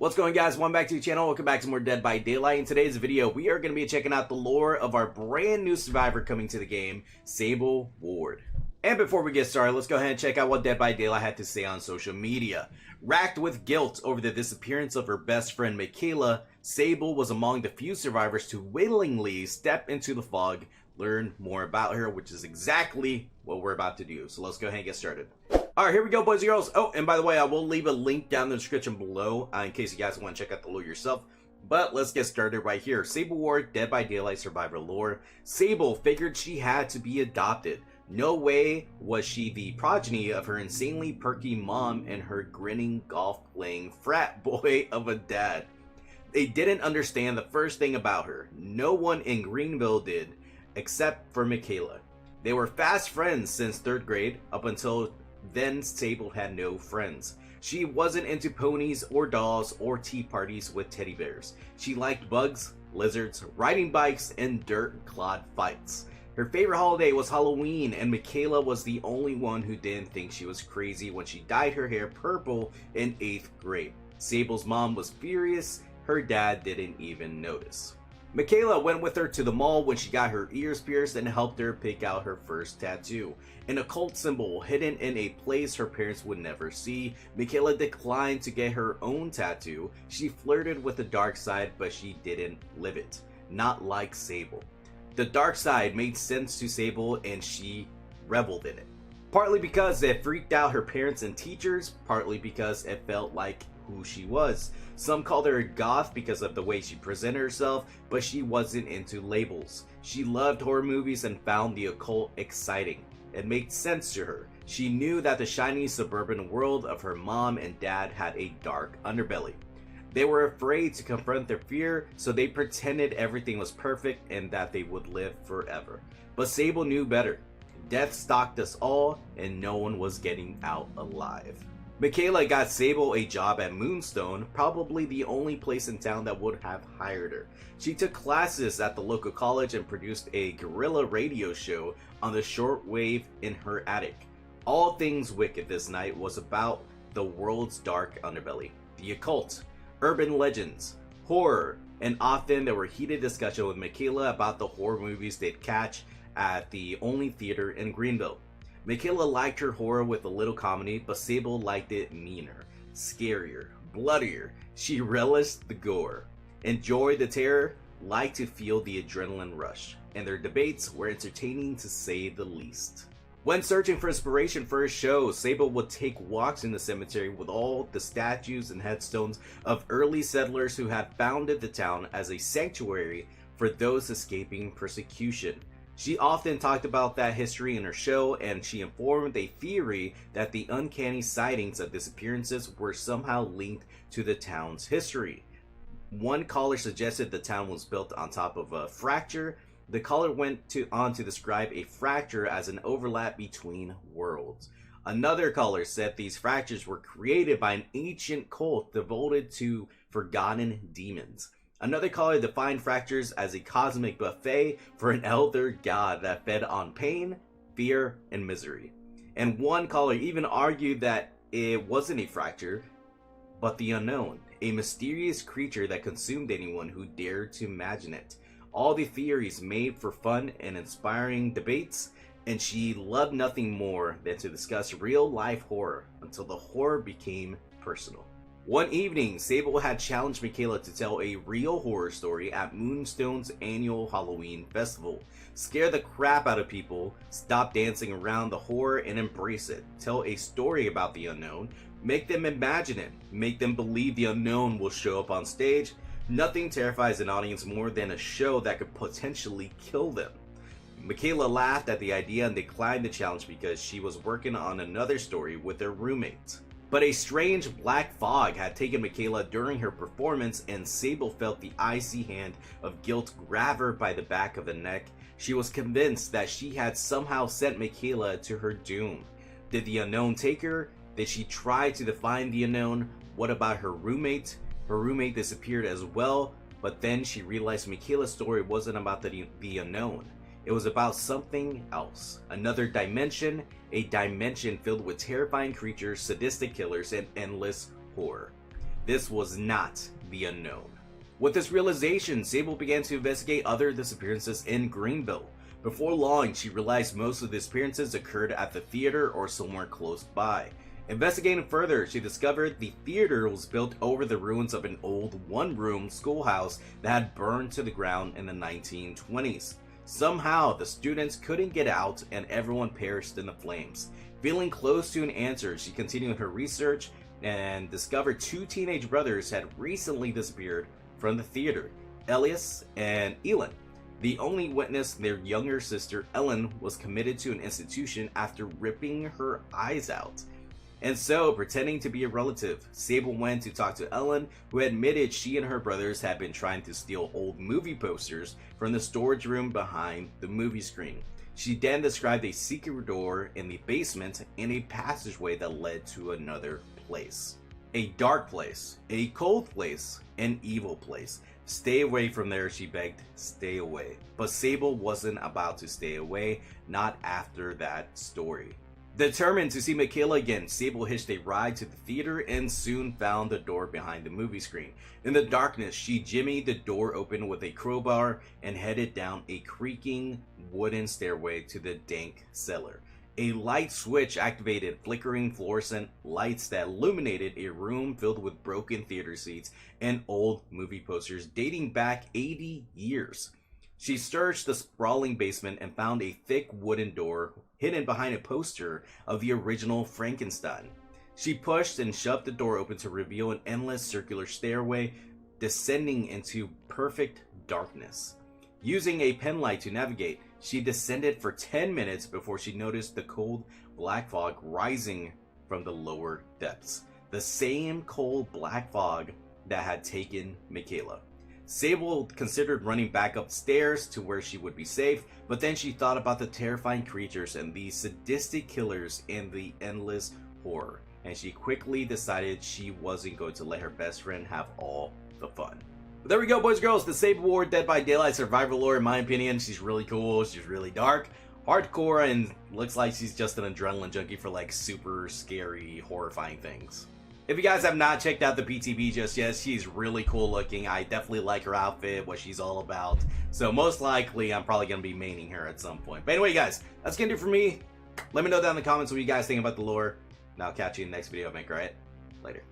What's going, guys? Welcome back to the channel. Welcome back to more Dead by Daylight. In today's video, we are going to be checking out the lore of our brand new survivor coming to the game, Sable Ward. And before we get started, let's go ahead and check out what Dead by Daylight had to say on social media. Racked with guilt over the disappearance of her best friend Michaela, Sable was among the few survivors to willingly step into the fog, learn more about her, which is exactly what we're about to do. So let's go ahead and get started. Alright, here we go, boys and girls. Oh, and by the way, I will leave a link down in the description below in case you guys want to check out the lore yourself. But let's get started right here. Sable Ward, Dead by Daylight survivor lore. Sable figured she had to be adopted. No way was she the progeny of her insanely perky mom and her grinning golf-playing frat boy of a dad. They didn't understand the first thing about her. No one in Greenville did, except for Michaela. They were fast friends since 3rd grade, up until then Sable had no friends. She wasn't into ponies or dolls or tea parties with teddy bears. She liked bugs, lizards, riding bikes, and dirt-clod fights. Her favorite holiday was Halloween, and Michaela was the only one who didn't think she was crazy when she dyed her hair purple in 8th grade. Sable's mom was furious. Her dad didn't even notice. Michaela went with her to the mall when she got her ears pierced and helped her pick out her first tattoo. An occult symbol hidden in a place her parents would never see. Michaela declined to get her own tattoo. She flirted with the dark side, but she didn't live it. Not like Sable. The dark side made sense to Sable and she reveled in it. Partly because it freaked out her parents and teachers, partly because it felt like who she was. Some called her a goth because of the way she presented herself, but she wasn't into labels. She loved horror movies and found the occult exciting. It made sense to her. She knew that the shiny suburban world of her mom and dad had a dark underbelly. They were afraid to confront their fear, so they pretended everything was perfect and that they would live forever. But Sable knew better. Death stalked us all, and no one was getting out alive. Michaela got Sable a job at Moonstone, probably the only place in town that would have hired her. She took classes at the local college and produced a guerrilla radio show on the shortwave in her attic. All Things Wicked this night was about the world's dark underbelly, the occult, urban legends, horror, and often there were heated discussions with Michaela about the horror movies they'd catch at the only theater in Greenville. Michaela liked her horror with a little comedy, but Sable liked it meaner, scarier, bloodier. She relished the gore, enjoyed the terror, liked to feel the adrenaline rush, and their debates were entertaining to say the least. When searching for inspiration for her show, Sable would take walks in the cemetery with all the statues and headstones of early settlers who had founded the town as a sanctuary for those escaping persecution. She often talked about that history in her show, and she informed a theory that the uncanny sightings of disappearances were somehow linked to the town's history. One caller suggested the town was built on top of a fracture. The caller went on to describe a fracture as an overlap between worlds. Another caller said these fractures were created by an ancient cult devoted to forgotten demons. Another caller defined fractures as a cosmic buffet for an elder god that fed on pain, fear, and misery. And one caller even argued that it wasn't a fracture, but the unknown, a mysterious creature that consumed anyone who dared to imagine it. All the theories made for fun and inspiring debates, and she loved nothing more than to discuss real-life horror until the horror became personal. One evening, Sable had challenged Michaela to tell a real horror story at Moonstone's annual Halloween festival. Scare the crap out of people, stop dancing around the horror and embrace it. Tell a story about the unknown, make them imagine it, make them believe the unknown will show up on stage. Nothing terrifies an audience more than a show that could potentially kill them. Michaela laughed at the idea and declined the challenge because she was working on another story with her roommate. But a strange black fog had taken Michaela during her performance, and Sable felt the icy hand of guilt grab her by the back of the neck. She was convinced that she had somehow sent Michaela to her doom. Did the unknown take her? Did she try to define the unknown? What about her roommate? Her roommate disappeared as well, but then she realized Michaela's story wasn't about the unknown. It was about something else. Another dimension, a dimension filled with terrifying creatures, sadistic killers, and endless horror. this was not the unknown. With this realization, Sable began to investigate other disappearances in Greenville. Before long, she realized most of the disappearances occurred at the theater or somewhere close by. Investigating further, she discovered the theater was built over the ruins of an old one-room schoolhouse that had burned to the ground in the 1920s. Somehow, the students couldn't get out and everyone perished in the flames. Feeling close to an answer, she continued her research and discovered two teenage brothers had recently disappeared from the theater, Elias and Elin. The only witness, their younger sister Ellen, was committed to an institution after ripping her eyes out. And so, pretending to be a relative, Sable went to talk to Ellen, who admitted she and her brothers had been trying to steal old movie posters from the storage room behind the movie screen. She then described a secret door in the basement and a passageway that led to another place. A dark place, a cold place, an evil place. Stay away from there, she begged. Stay away. But Sable wasn't about to stay away, not after that story. Determined to see Michaela again, Sable hitched a ride to the theater and soon found the door behind the movie screen. In the darkness, she jimmied the door open with a crowbar and headed down a creaking wooden stairway to the dank cellar. A light switch activated flickering fluorescent lights that illuminated a room filled with broken theater seats and old movie posters dating back 80 years. She searched the sprawling basement and found a thick wooden door hidden behind a poster of the original Frankenstein. She pushed and shoved the door open to reveal an endless circular stairway descending into perfect darkness. Using a penlight to navigate, she descended for 10 minutes before she noticed the cold black fog rising from the lower depths. The same cold black fog that had taken Michaela. Sable considered running back upstairs to where she would be safe, but then she thought about the terrifying creatures and the sadistic killers and the endless horror, and she quickly decided she wasn't going to let her best friend have all the fun. But there we go, boys and girls, the Sable Ward Dead by Daylight survival lore. In my opinion, she's really cool, she's really dark, hardcore, and looks like she's just an adrenaline junkie for like super scary, horrifying things. If you guys have not checked out the PTB just yet, she's really cool looking. I definitely like her outfit, what she's all about. So most likely, I'm probably going to be maining her at some point. But anyway, guys, that's going to do it for me. Let me know down in the comments what you guys think about the lore. And I'll catch you in the next video, Bank, right? Later.